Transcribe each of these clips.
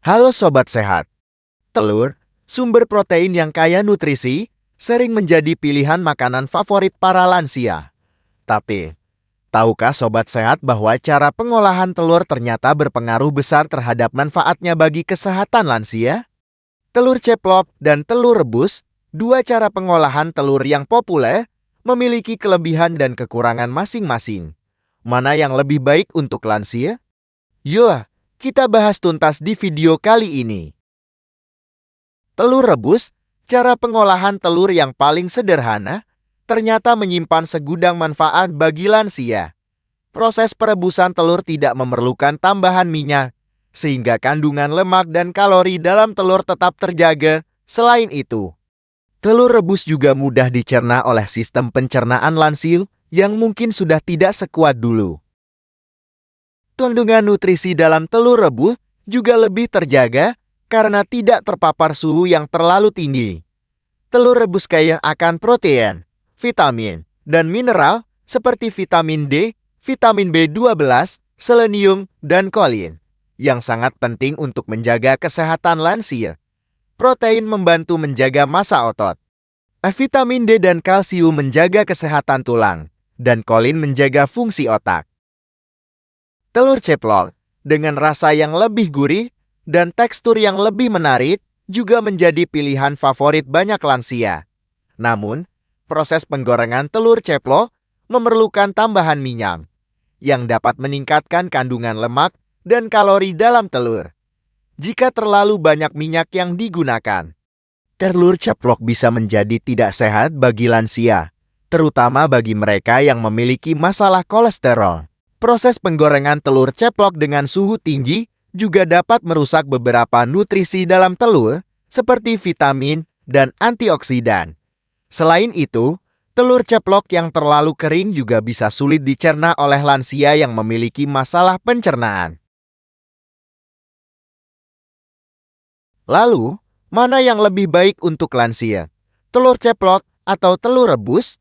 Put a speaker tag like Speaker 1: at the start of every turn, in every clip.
Speaker 1: Halo Sobat Sehat. Telur, sumber protein yang kaya nutrisi, sering menjadi pilihan makanan favorit para lansia. Tapi, tahukah Sobat Sehat bahwa cara pengolahan telur ternyata berpengaruh besar terhadap manfaatnya bagi kesehatan lansia? Telur ceplok dan telur rebus, dua cara pengolahan telur yang populer, memiliki kelebihan dan kekurangan masing-masing. Mana yang lebih baik untuk lansia? Yuk, kita bahas tuntas di video kali ini. Telur rebus, cara pengolahan telur yang paling sederhana, ternyata menyimpan segudang manfaat bagi lansia. Proses perebusan telur tidak memerlukan tambahan minyak, sehingga kandungan lemak dan kalori dalam telur tetap terjaga. Selain itu, telur rebus juga mudah dicerna oleh sistem pencernaan lansia yang mungkin sudah tidak sekuat dulu. Kandungan nutrisi dalam telur rebus juga lebih terjaga karena tidak terpapar suhu yang terlalu tinggi. Telur rebus kaya akan protein, vitamin, dan mineral seperti vitamin D, vitamin B12, selenium, dan kolin, yang sangat penting untuk menjaga kesehatan lansia. Protein membantu menjaga massa otot. Vitamin D dan kalsium menjaga kesehatan tulang, dan kolin menjaga fungsi otak. Telur ceplok, dengan rasa yang lebih gurih dan tekstur yang lebih menarik, juga menjadi pilihan favorit banyak lansia. Namun, proses penggorengan telur ceplok memerlukan tambahan minyak, yang dapat meningkatkan kandungan lemak dan kalori dalam telur. Jika terlalu banyak minyak yang digunakan, telur ceplok bisa menjadi tidak sehat bagi lansia, terutama bagi mereka yang memiliki masalah kolesterol. Proses penggorengan telur ceplok dengan suhu tinggi juga dapat merusak beberapa nutrisi dalam telur, seperti vitamin dan antioksidan. Selain itu, telur ceplok yang terlalu kering juga bisa sulit dicerna oleh lansia yang memiliki masalah pencernaan. Lalu, mana yang lebih baik untuk lansia? Telur ceplok atau telur rebus?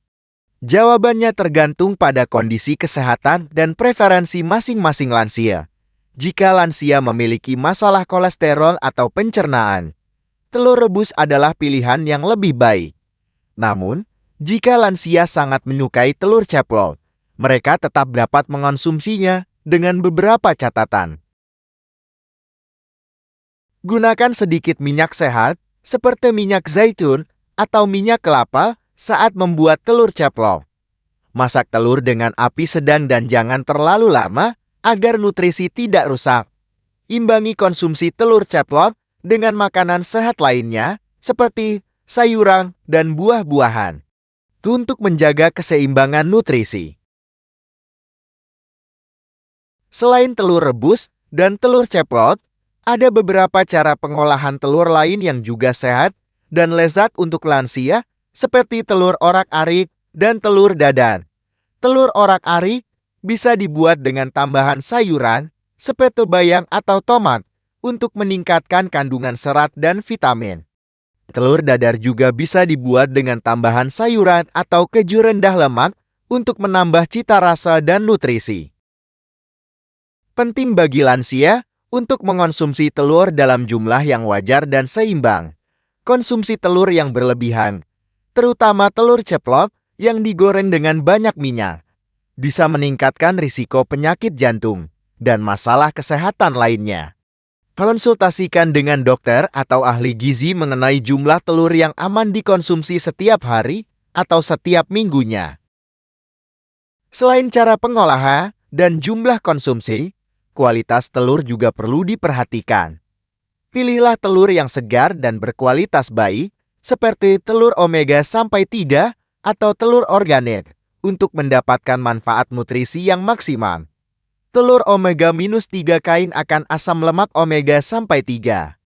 Speaker 1: Jawabannya tergantung pada kondisi kesehatan dan preferensi masing-masing lansia. Jika lansia memiliki masalah kolesterol atau pencernaan, telur rebus adalah pilihan yang lebih baik. Namun, jika lansia sangat menyukai telur ceplok, mereka tetap dapat mengonsumsinya dengan beberapa catatan. Gunakan sedikit minyak sehat, seperti minyak zaitun atau minyak kelapa, saat membuat telur ceplok. Masak telur dengan api sedang dan jangan terlalu lama agar nutrisi tidak rusak. Imbangi konsumsi telur ceplok dengan makanan sehat lainnya seperti sayuran dan buah-buahan untuk menjaga keseimbangan nutrisi. Selain telur rebus dan telur ceplok, ada beberapa cara pengolahan telur lain yang juga sehat dan lezat untuk lansia, seperti telur orak-arik dan telur dadar. Telur orak-arik bisa dibuat dengan tambahan sayuran seperti bayam atau tomat untuk meningkatkan kandungan serat dan vitamin. Telur dadar juga bisa dibuat dengan tambahan sayuran atau keju rendah lemak untuk menambah cita rasa dan nutrisi. Penting bagi lansia untuk mengonsumsi telur dalam jumlah yang wajar dan seimbang. Konsumsi telur yang berlebihan, terutama telur ceplok yang digoreng dengan banyak minyak, bisa meningkatkan risiko penyakit jantung dan masalah kesehatan lainnya. Konsultasikan dengan dokter atau ahli gizi mengenai jumlah telur yang aman dikonsumsi setiap hari atau setiap minggunya. Selain cara pengolahan dan jumlah konsumsi, kualitas telur juga perlu diperhatikan. Pilihlah telur yang segar dan berkualitas baik, seperti telur omega sampai 3 atau telur organik, untuk mendapatkan manfaat nutrisi yang maksimal. Telur omega -3 kain akan asam lemak omega sampai 3,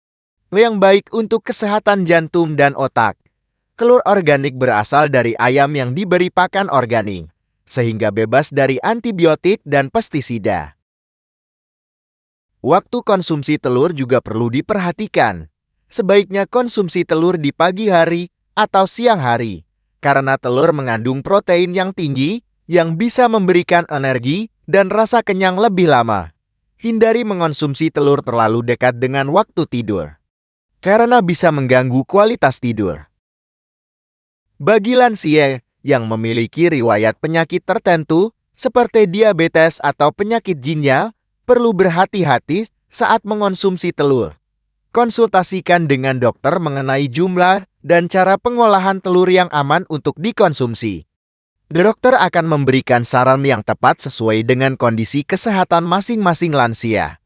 Speaker 1: yang baik untuk kesehatan jantung dan otak. Telur organik berasal dari ayam yang diberi pakan organik, sehingga bebas dari antibiotik dan pestisida. Waktu konsumsi telur juga perlu diperhatikan. Sebaiknya konsumsi telur di pagi hari atau siang hari, karena telur mengandung protein yang tinggi yang bisa memberikan energi dan rasa kenyang lebih lama. Hindari mengonsumsi telur terlalu dekat dengan waktu tidur, karena bisa mengganggu kualitas tidur. Bagi lansia yang memiliki riwayat penyakit tertentu, seperti diabetes atau penyakit ginjal, perlu berhati-hati saat mengonsumsi telur. Konsultasikan dengan dokter mengenai jumlah dan cara pengolahan telur yang aman untuk dikonsumsi. Dokter akan memberikan saran yang tepat sesuai dengan kondisi kesehatan masing-masing lansia.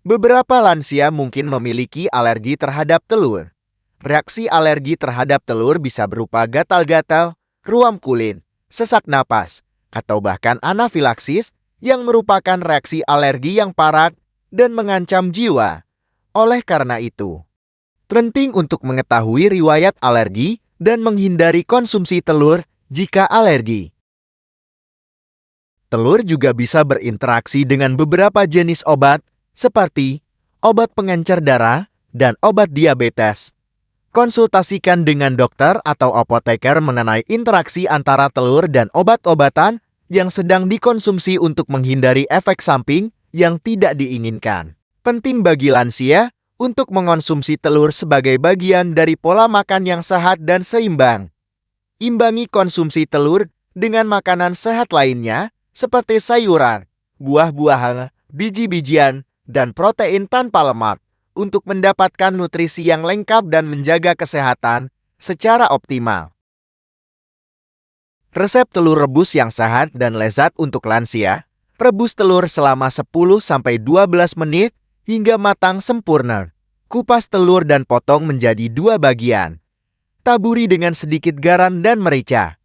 Speaker 1: Beberapa lansia mungkin memiliki alergi terhadap telur. Reaksi alergi terhadap telur bisa berupa gatal-gatal, ruam kulit, sesak napas, atau bahkan anafilaksis yang merupakan reaksi alergi yang parah dan mengancam jiwa. Oleh karena itu, penting untuk mengetahui riwayat alergi dan menghindari konsumsi telur jika alergi. Telur juga bisa berinteraksi dengan beberapa jenis obat, seperti obat pengencer darah dan obat diabetes. Konsultasikan dengan dokter atau apoteker mengenai interaksi antara telur dan obat-obatan yang sedang dikonsumsi untuk menghindari efek samping yang tidak diinginkan. Penting bagi lansia untuk mengonsumsi telur sebagai bagian dari pola makan yang sehat dan seimbang. Imbangi konsumsi telur dengan makanan sehat lainnya seperti sayuran, buah-buahan, biji-bijian, dan protein tanpa lemak untuk mendapatkan nutrisi yang lengkap dan menjaga kesehatan secara optimal. Resep telur rebus yang sehat dan lezat untuk lansia. Rebus telur selama 10-12 menit hingga matang sempurna. Kupas telur dan potong menjadi 2 bagian. Taburi dengan sedikit garam dan merica.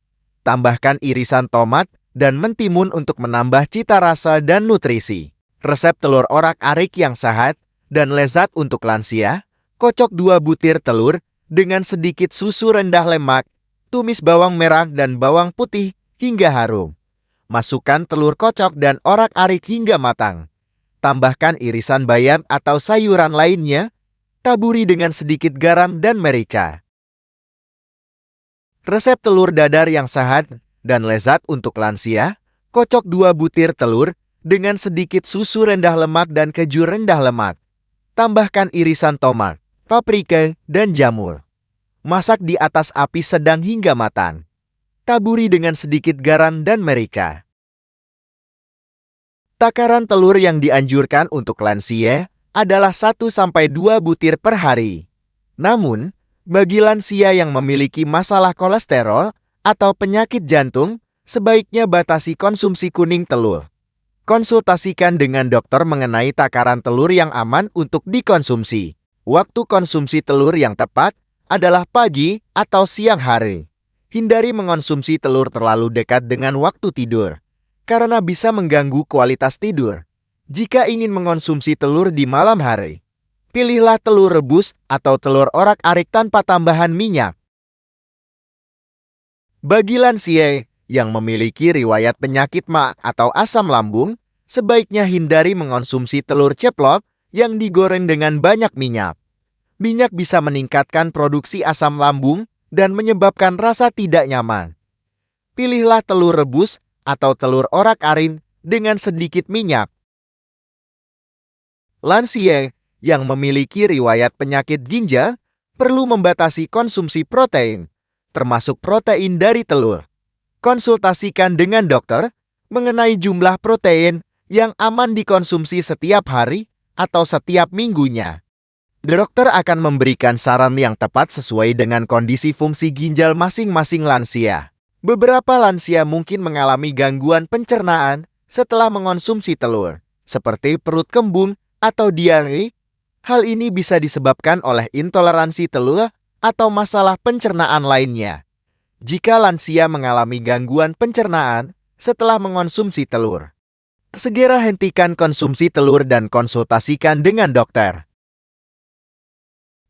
Speaker 1: Tambahkan irisan tomat dan mentimun untuk menambah cita rasa dan nutrisi. Resep telur orak-arik yang sehat dan lezat untuk lansia. Kocok 2 butir telur dengan sedikit susu rendah lemak. Tumis bawang merah dan bawang putih hingga harum. Masukkan telur kocok dan orak-arik hingga matang. Tambahkan irisan bayam atau sayuran lainnya. Taburi dengan sedikit garam dan merica. Resep telur dadar yang sehat dan lezat untuk lansia. Kocok 2 butir telur dengan sedikit susu rendah lemak dan keju rendah lemak. Tambahkan irisan tomat, paprika, dan jamur. Masak di atas api sedang hingga matang. Taburi dengan sedikit garam dan merica. Takaran telur yang dianjurkan untuk lansia adalah 1-2 butir per hari. Namun, bagi lansia yang memiliki masalah kolesterol atau penyakit jantung, sebaiknya batasi konsumsi kuning telur. Konsultasikan dengan dokter mengenai takaran telur yang aman untuk dikonsumsi. Waktu konsumsi telur yang tepat adalah pagi atau siang hari. Hindari mengonsumsi telur terlalu dekat dengan waktu tidur, karena bisa mengganggu kualitas tidur. Jika ingin mengonsumsi telur di malam hari, pilihlah telur rebus atau telur orak-arik tanpa tambahan minyak. Bagi lansia yang memiliki riwayat penyakit MA atau asam lambung, sebaiknya hindari mengonsumsi telur ceplok yang digoreng dengan banyak minyak. Minyak bisa meningkatkan produksi asam lambung dan menyebabkan rasa tidak nyaman. Pilihlah telur rebus atau telur orak-arik dengan sedikit minyak. Lansia yang memiliki riwayat penyakit ginjal perlu membatasi konsumsi protein, termasuk protein dari telur. Konsultasikan dengan dokter mengenai jumlah protein yang aman dikonsumsi setiap hari atau setiap minggunya. Dokter akan memberikan saran yang tepat sesuai dengan kondisi fungsi ginjal masing-masing lansia. Beberapa lansia mungkin mengalami gangguan pencernaan setelah mengonsumsi telur, seperti perut kembung atau diare. Hal ini bisa disebabkan oleh intoleransi telur atau masalah pencernaan lainnya. Jika lansia mengalami gangguan pencernaan setelah mengonsumsi telur, segera hentikan konsumsi telur dan konsultasikan dengan dokter.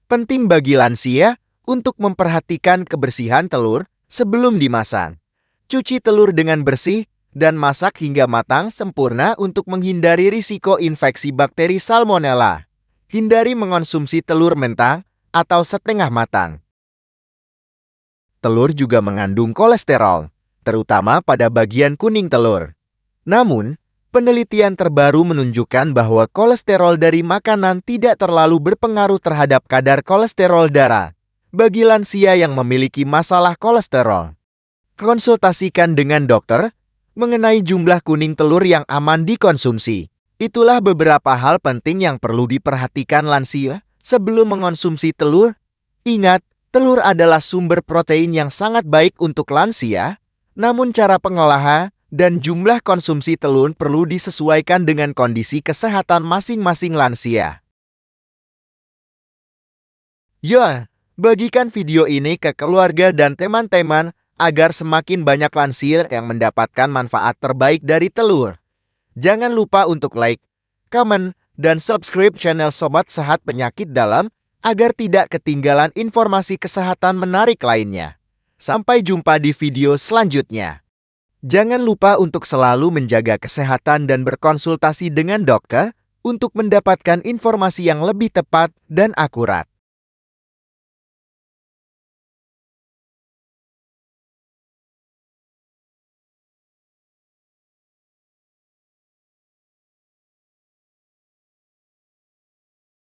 Speaker 1: Penting bagi lansia untuk memperhatikan kebersihan telur sebelum dimasak. Cuci telur dengan bersih dan masak hingga matang sempurna untuk menghindari risiko infeksi bakteri Salmonella. Hindari mengonsumsi telur mentah atau setengah matang. Telur juga mengandung kolesterol, terutama pada bagian kuning telur. Namun, Penelitian terbaru menunjukkan bahwa kolesterol dari makanan tidak terlalu berpengaruh terhadap kadar kolesterol darah bagi lansia yang memiliki masalah kolesterol. Konsultasikan dengan dokter mengenai jumlah kuning telur yang aman dikonsumsi. Itulah beberapa hal penting yang perlu diperhatikan lansia sebelum mengonsumsi telur. Ingat, telur adalah sumber protein yang sangat baik untuk lansia, namun cara pengolahan dan jumlah konsumsi telur perlu disesuaikan dengan kondisi kesehatan masing-masing lansia. Bagikan video ini ke keluarga dan teman-teman agar semakin banyak lansia yang mendapatkan manfaat terbaik dari telur. Jangan lupa untuk like, komen, dan subscribe channel Sobat Sehat Penyakit Dalam agar tidak ketinggalan informasi kesehatan menarik lainnya. Sampai jumpa di video selanjutnya. Jangan lupa untuk selalu menjaga kesehatan dan berkonsultasi dengan dokter untuk mendapatkan informasi yang lebih tepat dan akurat.